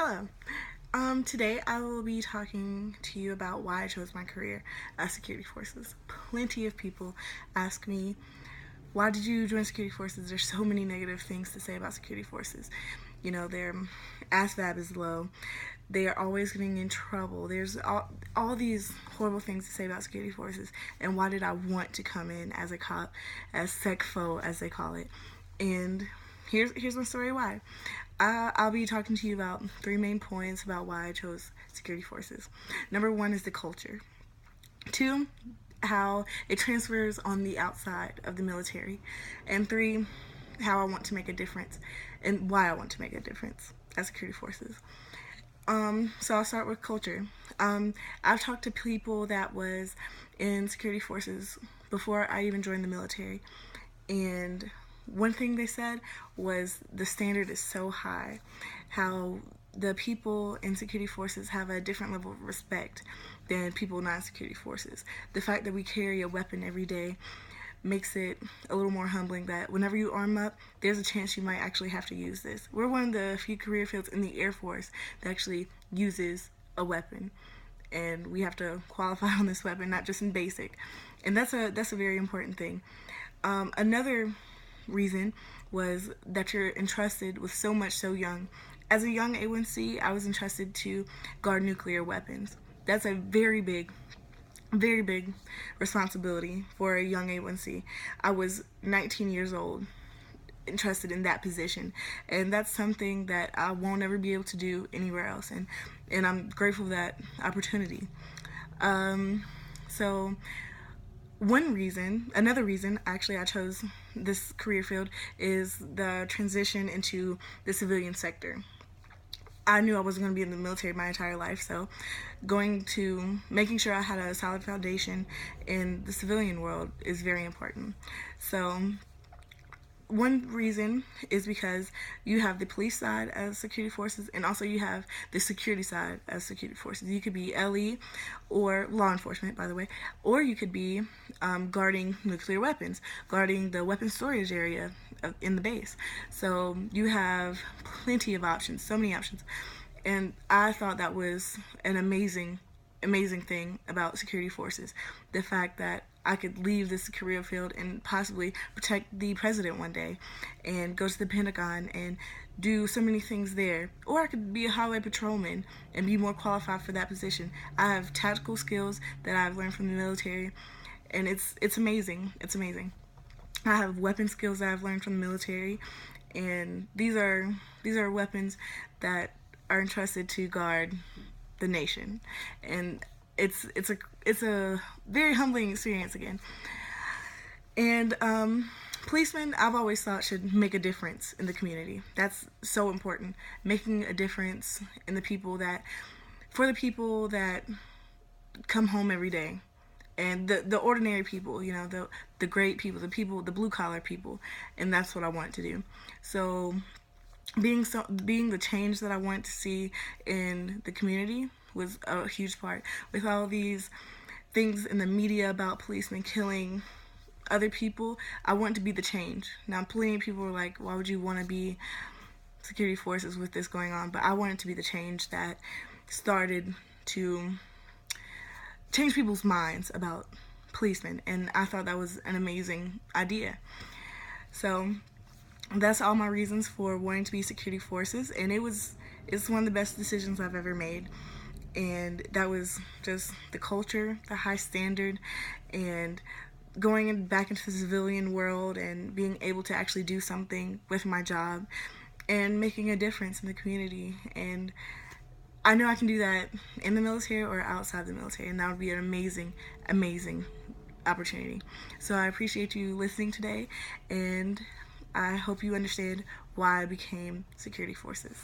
Hello. Today I will be talking to you about why I chose my career as security forces. Plenty of people ask me, why did you join security forces? There's so many negative things to say about security forces. You know, their ASVAB is low. They are always getting in trouble. There's all these horrible things to say about security forces. And why did I want to come in as a cop, as SecFo, as they call it? And here's my story why. I'll be talking to you about three main points about why I chose security forces. Number one is the culture. Two, how it transfers on the outside of the military. And three, how I want to make a difference and why I want to make a difference as security forces. So I'll start with culture. I've talked to people that was in security forces before I even joined the military, and one thing they said was the standard is so high, how the people in security forces have a different level of respect than people not in security forces. The fact that we carry a weapon every day makes it a little more humbling that whenever you arm up, there's a chance you might actually have to use this. We're one of the few career fields in the Air Force that actually uses a weapon, and we have to qualify on this weapon, not just in basic. And that's a very important thing. Another reason was that you're entrusted with so much so young. As a young A1C, I was entrusted to guard nuclear weapons. That's a very big responsibility for a young A1C. I was 19 years old, entrusted in that position, and that's something that I won't ever be able to do anywhere else, and I'm grateful for that opportunity. So another reason actually I chose this career field is the transition into the civilian sector. I knew I wasn't going to be in the military my entire life, so making sure I had a solid foundation in the civilian world is very important. So one reason is because you have the police side as security forces, and also you have the security side as security forces. You could be LE, or law enforcement, by the way, or you could be guarding nuclear weapons, guarding the weapons storage area in the base. So you have plenty of options, so many options. And I thought that was an amazing thing about security forces. The fact that I could leave this career field and possibly protect the president one day and go to the Pentagon and do so many things there. Or I could be a highway patrolman and be more qualified for that position. I have tactical skills that I've learned from the military, and it's amazing. It's amazing. I have weapon skills that I've learned from the military, and these are weapons that are entrusted to guard the nation, and it's a very humbling experience again. And policemen, I've always thought, should make a difference in the community. That's so important, making a difference in for the people that come home every day, and the ordinary people, you know, the great people, the blue collar people, and that's what I want to do. So being the change that I want to see in the community was a huge part. With all these things in the media about policemen killing other people, I want to be the change. Now, plenty of people are like, why would you want to be security forces with this going on? But I wanted to be the change that started to change people's minds about policemen, and I thought that was an amazing idea. So that's all my reasons for wanting to be security forces, and it's one of the best decisions I've ever made. And that was just the culture, the high standard, and going back into the civilian world and being able to actually do something with my job and making a difference in the community. And I know I can do that in the military or outside the military, and that would be an amazing opportunity. So I appreciate you listening today, and I hope you understand why I became security forces.